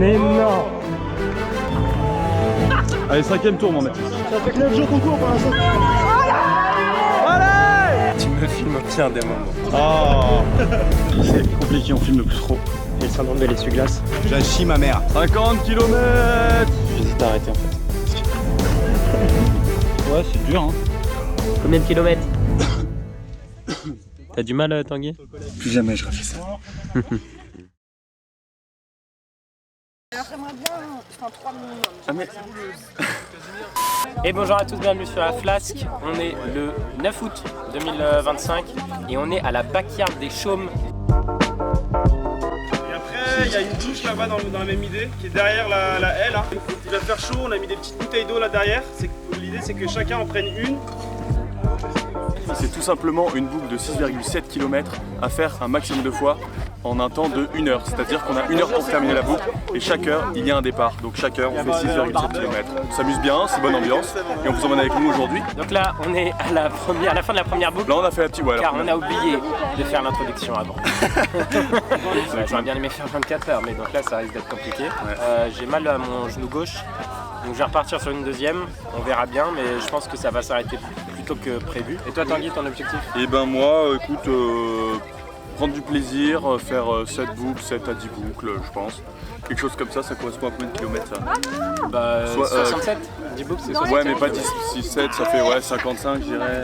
Mais non. Allez, 5ème tour, mon Mathis. Ça fait que 9 jours qu'on court pour l'instant. Allez. Tu me filmes bien des moments. Oh. C'est compliqué, on filme plus trop. J'ai le syndrome de l'essuie-glace. J'achie ma mère. 50 km. J'hésite à arrêter en fait. Ouais, c'est dur, hein. Combien de kilomètres? T'as du mal, Tanguy? Plus jamais je refais ça. Alors j'aimerais bien, enfin 3 minimum. Ah, mais... Et bonjour à tous, bienvenue sur la Flasque. On est le 9 août 2025 et on est à la backyard des Chaumes. Et après, il y a une douche là-bas dans la même idée, qui est derrière la haie là. Il va faire chaud, on a mis des petites bouteilles d'eau là derrière. L'idée c'est que chacun en prenne une. C'est tout simplement une boucle de 6,7 km à faire un maximum de fois en un temps de 1 heure. C'est-à-dire qu'on a 1 heure pour terminer la boucle et chaque heure il y a un départ. Donc chaque heure on fait 6,7 km. On s'amuse bien, c'est bonne ambiance et on vous emmène avec nous aujourd'hui. Donc là, on est à la fin de la première boucle. Là on a fait la petite Car on a oublié de faire l'introduction avant. Ouais, j'aurais bien aimé faire 24 heures, mais donc là ça risque d'être compliqué. J'ai mal à mon genou gauche, donc je vais repartir sur une deuxième. On verra bien, mais je pense que ça va s'arrêter plutôt que prévu. Et toi Tanguy, ton objectif? Et ben moi, écoute, prendre du plaisir, faire 7 boucles, 7 à 10 boucles, je pense. Quelque chose comme ça correspond à combien de kilomètres ça? Bah 67, 10 boucles c'est 67. Ouais, mais pas 10, 6, 7, ça fait ouais 55 je dirais.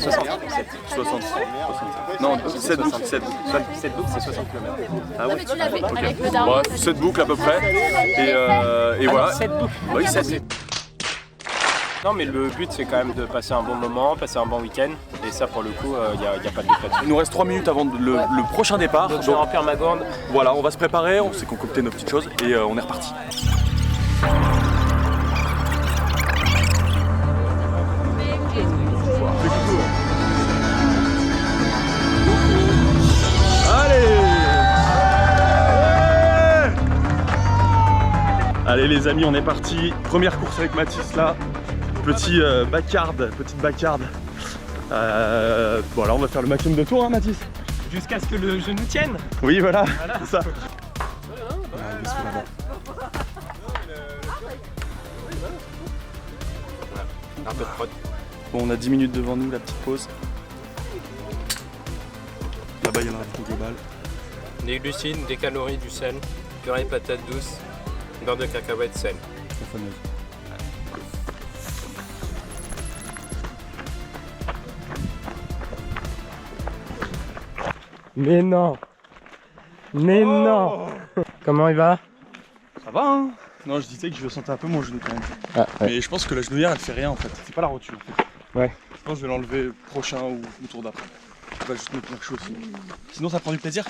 67. 67. Non, 7 boucles, 7 boucles. 7 boucles c'est 60 km. Ah ouais. Tu l'avais avec le Bon, daron. 7 boucles à peu près. Et voilà. 7 boucles. Oui, 7. Non mais le but c'est quand même de passer un bon moment, passer un bon week-end. Et ça pour le coup, il n'y a pas de doute là-dessus. Il nous reste 3 minutes avant le prochain départ. Donc je vais remplir ma gourde. Voilà, on va se préparer, on s'est concocté nos petites choses et on est reparti. Allez les amis, on est parti. Première course avec Mathis là. Petite backyard. Voilà, on va faire le maximum de tours, hein, Mathis. Jusqu'à ce que le genou tienne. Oui, voilà. C'est ça. Un peu de prod. Bon, on a 10 minutes devant nous, la petite pause. Là-bas, il y en a un trou global. Des glucides, des calories, du sel, purée patate douce, beurre de cacahuète, sel. Mais non. Mais non. Comment il va? Ça va, hein? Non, je disais que je sentais un peu mon genou quand même. Ah, ouais. Mais je pense que la genouillère, elle fait rien en fait. C'est pas la rotule en fait. Ouais. Je pense que je vais l'enlever prochain ou au tour d'après. On va juste me tenir chaud aussi. Sinon, ça prend du plaisir?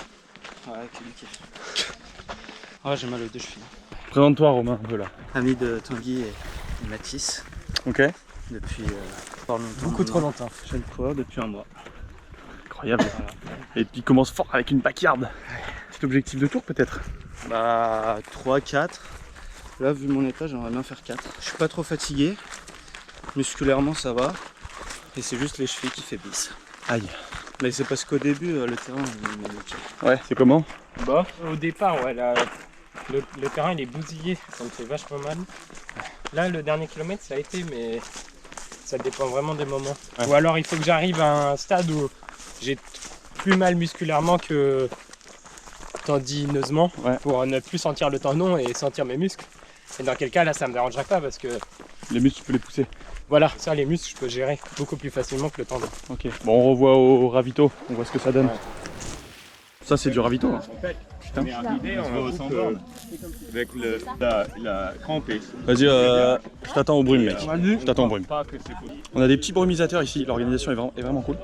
Ouais, quel kiff. Ah, j'ai mal aux deux chevilles. Présente-toi, Romain, un peu là. Ami de Tanguy et Mathis Ok. depuis fort longtemps. Beaucoup trop longtemps. Je le cours depuis un mois. Incroyable. Et puis il commence fort avec une backyard. C'est l'objectif de tour peut-être? Bah 3, 4. Là, vu mon état, j'aimerais bien faire 4. Je suis pas trop fatigué. Musculairement, ça va. Et c'est juste les chevilles qui faiblissent. Aïe. Mais c'est parce qu'au début, le terrain, il Ouais, c'est comment? Bah, au départ, ouais, le terrain il est bousillé, ça me fait vachement mal. Là, le dernier kilomètre, ça a été, mais ça dépend vraiment des moments. Ouais. Ou alors, il faut que j'arrive à un stade où j'ai plus mal musculairement que tendineusement, ouais, pour ne plus sentir le tendon et sentir mes muscles. Et dans quel cas, là, ça me dérangerait pas parce que les muscles, tu peux les pousser. Voilà, ça, les muscles, je peux gérer beaucoup plus facilement que le tendon. Ok. Bon, on revoit au ravito, on voit ce que ça donne. Ouais. Ça, c'est du ravito. Hein. Putain. Avec la crampée. Vas-y, je t'attends au brume, mec. Je t'attends au brume. On a des petits brumisateurs ici, l'organisation est vraiment cool.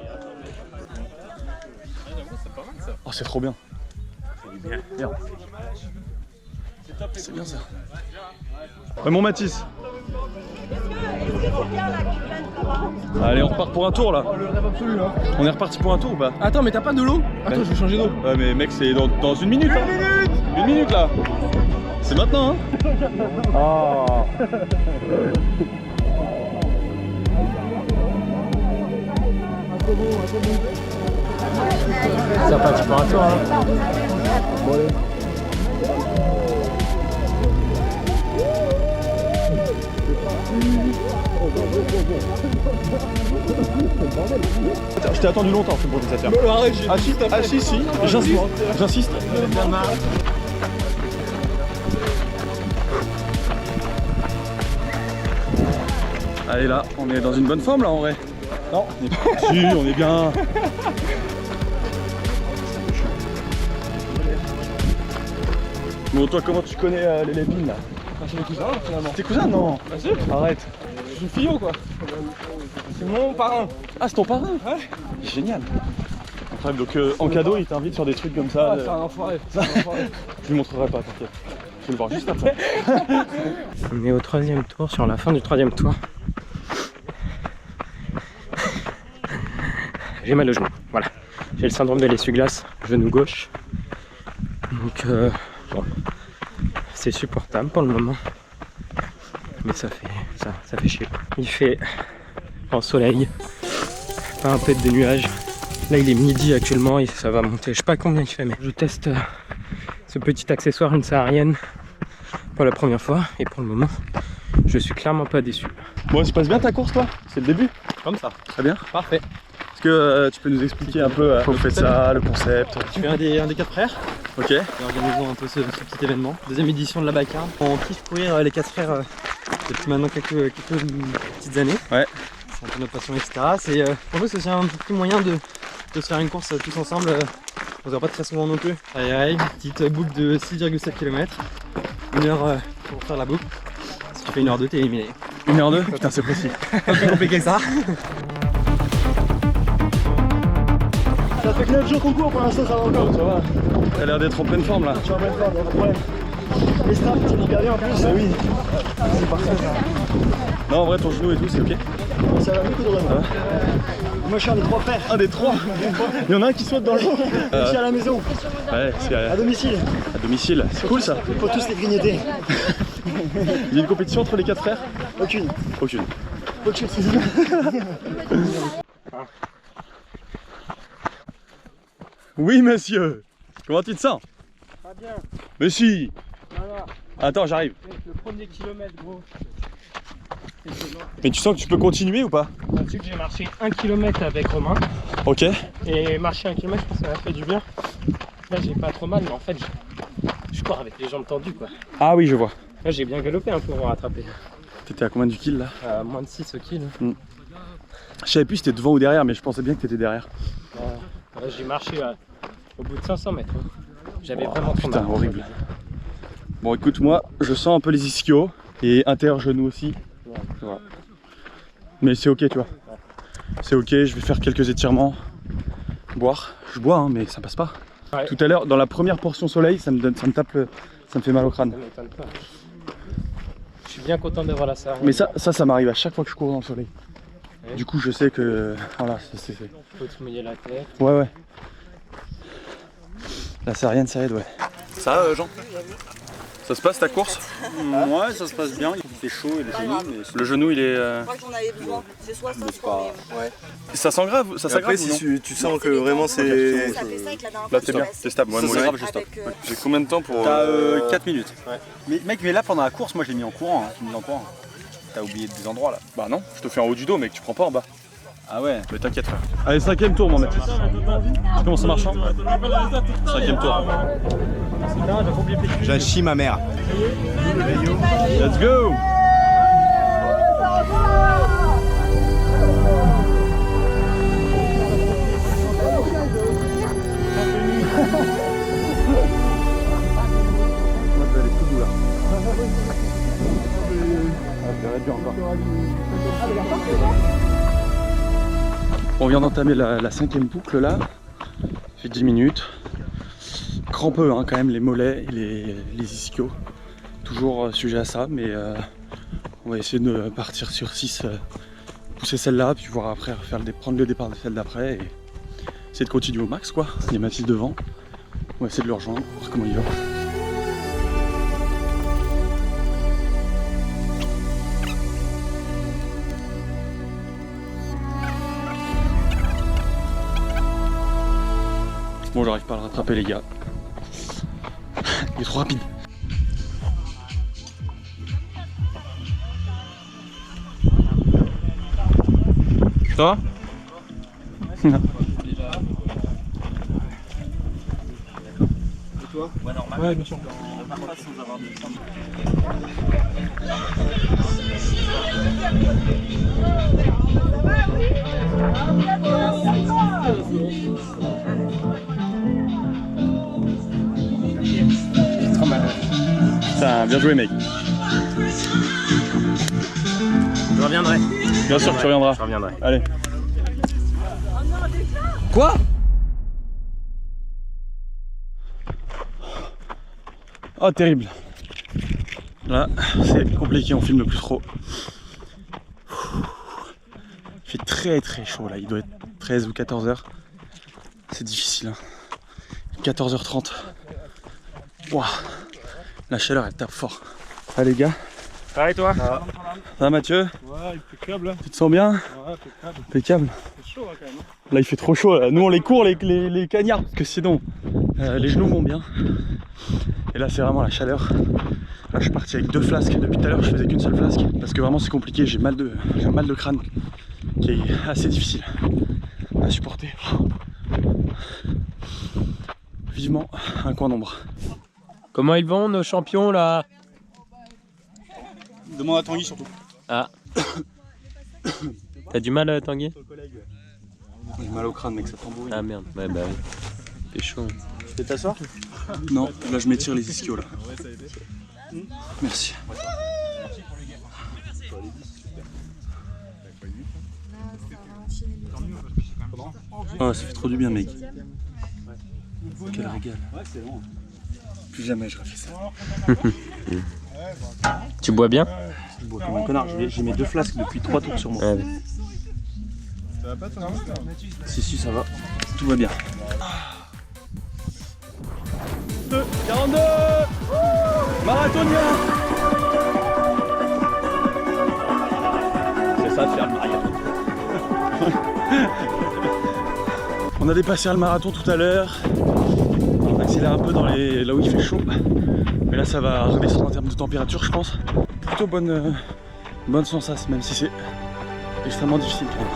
Oh, c'est trop bien. Merde. C'est bien ça. Ouais, mon Mathis. Allez, on repart pour un tour là. On est reparti pour un tour ou pas? Attends, mais t'as pas de l'eau? Attends, je vais changer d'eau. Ouais, mais mec, c'est dans une minute. Une minute là. C'est maintenant, hein. Oh. C'est parti pour un tour, hein. Bon, allez. t'ai attendu longtemps, c'est pour ça. Arrête, j'ai juste Ah si, j'insiste. Allez là, on est dans une bonne forme là en vrai. Non, si, on est bien. Bon, toi, comment tu connais les Lépines là? C'est mes cousins finalement. Tes cousins? Non. Vas-y. Arrête. Je suis Fillon quoi. C'est mon parrain. Ah, c'est ton parrain? Ouais. Génial. Enfin, donc en cadeau, il t'invite sur des trucs comme ça. Ah, c'est un enfoiré. Je lui montrerai pas, t'inquiète. Je vais le voir juste après. On est au 3e tour, sur la fin du 3e tour. J'ai mal au genou, voilà. J'ai le syndrome de l'essuie-glace, genou gauche. Donc bon, c'est supportable pour le moment. Mais ça fait chier. Il fait en soleil, pas un peu de nuages. Là il est midi actuellement et ça va monter. Je sais pas combien il fait, mais je teste ce petit accessoire, une saharienne, pour la première fois. Et pour le moment, je suis clairement pas déçu. Bon, tu passes bien ta course toi? C'est le début? Comme ça. Très bien. Parfait. Est-ce que tu peux nous expliquer un peu comment vous faites ça, le concept? Je suis un des 4 frères. Ok. Et organisons un peu ce petit événement. Deuxième édition de la bacarde. On kiffe courir les 4 frères depuis maintenant quelques petites années. Ouais. C'est un peu notre passion, etc. C'est, pour nous, c'est aussi un petit moyen de se faire une course tous ensemble. On se voit pas très souvent non plus. Allez, petite boucle de 6,7 km. 1 heure pour faire la boucle. Si tu fais 1h02, t'es éliminé. 1h02? Putain, c'est précis. Pas plus compliqué que ça. Ça fait que 9 jours qu'on court, pour l'instant ça va encore. Ça va. T'as l'air d'être en pleine forme là. Je suis en pleine forme, y'a pas de problème. Les straps, tu m'as bien en plus. Ah oui. C'est parfait ça. Non, en vrai, ton genou et tout, c'est ok. Ça va beaucoup de vraiment. Moi je suis un des 3 frères. Un des 3. Il y en a un qui saute dans l'eau. Je suis à la maison, Ouais, c'est à domicile. à domicile. C'est cool ça. Faut tous les grignoter. Il y a une compétition entre les 4 frères? Aucune. Aucune. Aucune, c'est ça. Oui, monsieur. Comment tu te sens? Pas bien, Mais si. voilà. Attends, j'arrive. Le premier kilomètre, gros. Mais tu sens que tu peux continuer ou pas? Tu sais que j'ai marché 1 km avec Romain. Ok. Et marcher 1 km, je pense que ça m'a fait du bien. Là, j'ai pas trop mal, mais en fait, je cours avec les jambes tendues, quoi. Ah oui, je vois. Là, j'ai bien galopé un peu pour me rattraper. T'étais à combien du kill là? À moins de 6 au kill. Je savais plus si t'étais devant ou derrière, mais je pensais bien que t'étais derrière. Là, j'ai marché au bout de 500 mètres. J'avais vraiment trop Putain, mal. horrible. Bon, écoute, moi, je sens un peu les ischios et inter-genoux aussi. Ouais. Voilà. Mais c'est ok, tu vois. C'est ok, je vais faire quelques étirements. Boire. Je bois, hein, mais ça passe pas. Ouais. Tout à l'heure, dans la première portion soleil, ça me fait mal au crâne. Ça m'étonne pas. Je suis bien content d'avoir la saharienne. Mais ça m'arrive à chaque fois que je cours dans le soleil. Ouais. Du coup, je sais que voilà, c'est. Faut te mouiller la tête. Ouais. La saharienne, ça aide, ouais. Ça, Jean? Ça se passe ta course? Ouais, ça se passe bien, il fait chaud et le genou, mais Le genou, il est. Je crois que j'en avais besoin. C'est soit ça, soit. ouais. Ça s'engrave? Ça s'aggrave Après, ou non? si tu sens que vraiment c'est. Ça fait ça avec la dernière Là, fois, t'es bien, c'est t'es stable. Ouais, Ça moi, s'aggrave, aussi. je stoppe. avec, J'ai combien de temps pour. T'as 4 minutes. Mais mec, mais là pendant la course, moi je l'ai mis en courant. Hein. Je l'ai mis en courant. T'as oublié des endroits là. Bah non, je te fais en haut du dos, mec, tu prends pas en bas. Ah ouais. Mais t'inquiète, frère. Allez, 5ème tour, mon mec. Tu sais comment ça marche, hein? 5ème tour. J'achie ma mère. Let's go! On vient d'entamer la 5ème boucle là. Ça fait 10 minutes. Crampeux hein, quand même, les mollets et les ischios. Toujours sujet à ça, mais on va essayer de partir sur 6, pousser celle-là, puis voir après prendre le départ de celle d'après et essayer de continuer au max quoi. Il y a Mathis devant. On va essayer de le rejoindre, voir comment il va. Bon, j'arrive pas à le rattraper les gars. Il est trop rapide. Ça va? Ouais, bien sûr. Trop mal. Putain, bien joué, mec. Je reviendrai. Bien sûr que tu reviendras. Je reviendrai. Allez. Quoi? Oh, terrible. Là, c'est compliqué, on filme plus trop. Il fait très très chaud là, il doit être 13 ou 14 heures. C'est difficile. Hein. 14h30. Waouh. La chaleur elle tape fort. Ah les gars. Ça va et toi? Ça va Mathieu? Ouais, impeccable. Tu te sens bien? Ouais, impeccable. Impeccable. C'est chaud là quand même. Là il fait trop chaud, là. Nous on les court les cagnards parce que sinon les genoux vont bien. Et là c'est vraiment la chaleur. Là je suis parti avec 2 flasques, depuis tout à l'heure je faisais qu'une seule flasque parce que vraiment c'est compliqué, j'ai mal de crâne qui est assez difficile à supporter. Vivement un coin d'ombre. Comment ils vont nos champions là? Demande à Tanguy surtout. Ah. T'as du mal Tanguy? J'ai mal au crâne mec, ça tambouille. Ah merde, ouais bah oui. C'est chaud. Tu peux t'asseoir? Non, là je m'étire les ischios là. Merci. Oh ça fait trop du bien mec. Quel régal. Plus jamais je refais ça. Tu bois bien? Je bois comme un connard, j'ai mes 2 flasques depuis 3 tours sur moi. Ah, ouais. Si ça va, tout va bien. 42 marathonien. C'est ça de faire le marathon. On a dépassé le marathon tout à l'heure. On accélère un peu dans là où il fait chaud. Mais là ça va redescendre en termes de température je pense. Plutôt bonne sensation même si c'est extrêmement difficile pour moi.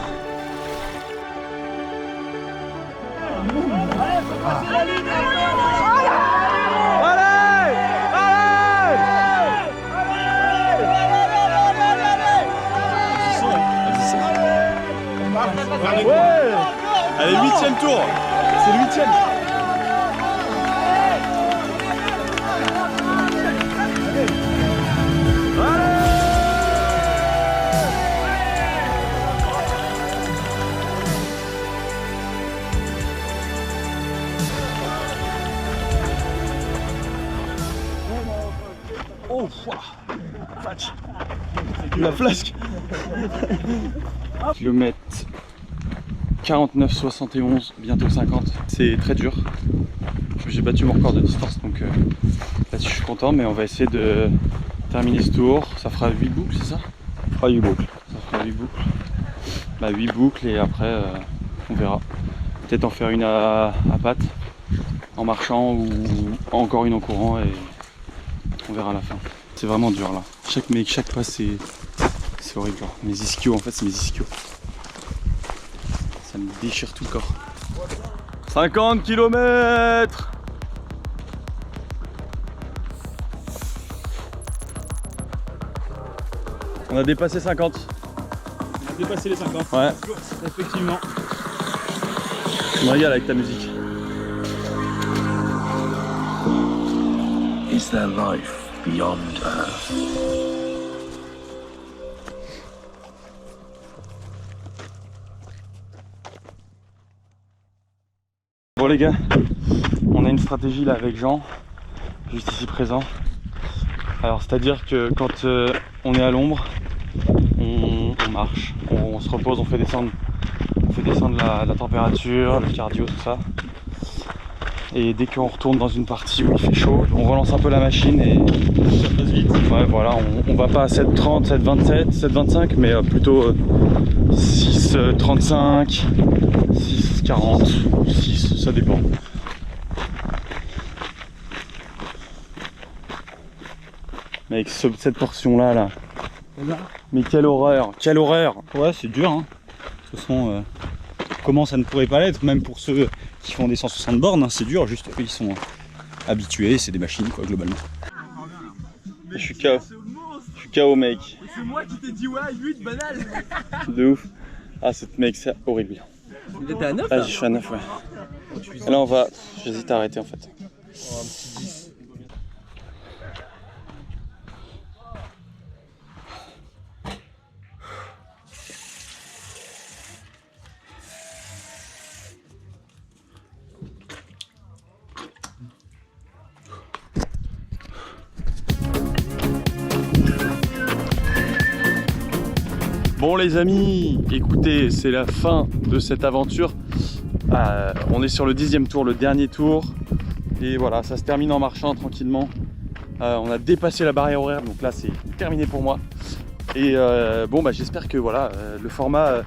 Ouais. Allez, 8e tour. C'est le 8e. Oh, la flasque. Kilomètre 49,71, bientôt 50. C'est très dur. J'ai battu mon record de distance donc là-dessus je suis content, mais on va essayer de terminer ce tour. Ça fera 8 boucles, c'est ça? Ça fera 8 boucles. Ça fera 8 boucles. Bah 8 boucles et après on verra. Peut-être en faire une à pattes, en marchant ou encore une en courant et on verra à la fin. C'est vraiment dur là. Chaque pas c'est horrible. Genre. Mes ischios en fait c'est mes ischios. Ça me déchire tout le corps. 50 km. On a dépassé 50. On a dépassé les 50. Ouais. Effectivement. Je me régale avec ta musique. Is there life beyond Earth? Bon les gars, on a une stratégie là avec Jean, juste ici présent. Alors c'est à dire que quand on est à l'ombre, on marche, on se repose, on fait descendre la température, le cardio, tout ça. Et dès qu'on retourne dans une partie où il fait chaud, on relance un peu la machine et ça passe vite. Ouais voilà, on va pas à 7,30, 7,27, 7,25 mais plutôt 6,35, 6,40, 6, ça dépend. Mais avec cette portion là. Mais quelle horreur, quelle horreur. Ouais, c'est dur hein. De toute façon, comment ça ne pourrait pas l'être, même pour ceux qui font des 160 bornes, hein, c'est dur, juste eux ils sont habitués, c'est des machines quoi globalement. Je suis KO. Je suis KO mec. C'est moi qui t'ai dit ouais, 8 banal. De ouf. Ah cette mec c'est horrible. T'étais à 9 Ah je suis à 9 ouais. Et là on va... J'hésite à arrêter en fait. Bon les amis, écoutez, c'est la fin de cette aventure. On est sur le 10e tour, le dernier tour. Et voilà, ça se termine en marchant tranquillement. On a dépassé la barrière horaire, donc là c'est terminé pour moi. Et bon bah j'espère que voilà, le format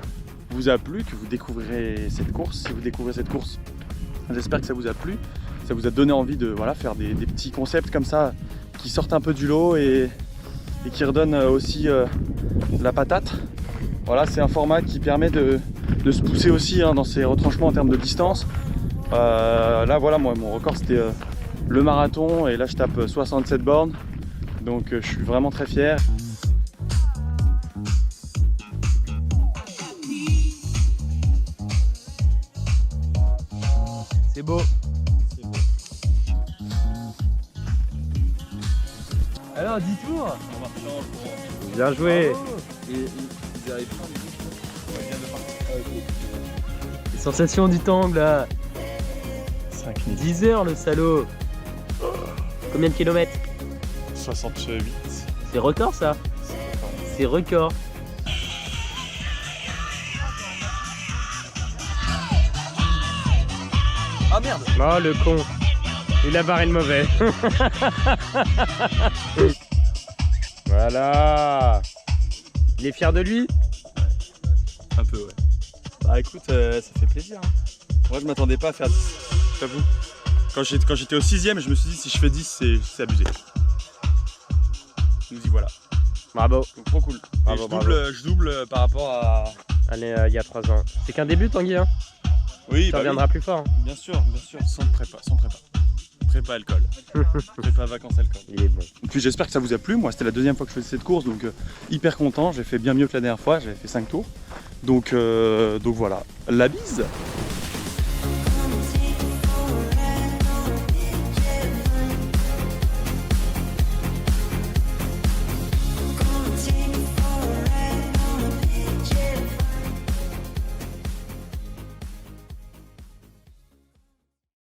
vous a plu, que vous découvrirez cette course. Si vous découvrez cette course, j'espère que ça vous a plu. Ça vous a donné envie de voilà, faire des petits concepts comme ça qui sortent un peu du lot et qui redonnent aussi la patate. Voilà, c'est un format qui permet de se pousser aussi hein, dans ses retranchements en termes de distance. Là voilà, moi mon record c'était le marathon et là je tape 67 bornes. Donc je suis vraiment très fier. C'est beau. Alors 10 tours. Bien joué. Les sensations du tangle là. 10 heures le salaud. Combien de kilomètres? 68. C'est record ça. C'est record. Ah merde. Oh le con. Il a barré le mauvais. Voilà. Il est fier de lui? Un peu ouais. Bah écoute, ça fait plaisir. Hein. Moi je m'attendais pas à faire 10, j'avoue. Quand j'étais au 6ème, je me suis dit si je fais 10, c'est abusé. Nous y voilà. Bravo. Donc trop cool. Bravo, Et je double par rapport à... Allez, il y a 3 ans. C'est qu'un début Tanguy hein. Oui, Tu reviendras plus fort. Hein. Bien sûr, sans prépa. Prépa alcool. Prépa vacances alcool. Il est bon. Et puis j'espère que ça vous a plu. Moi c'était la deuxième fois que je faisais cette course, donc hyper content. J'ai fait bien mieux que la dernière fois, j'avais fait 5 tours. Donc voilà, la bise.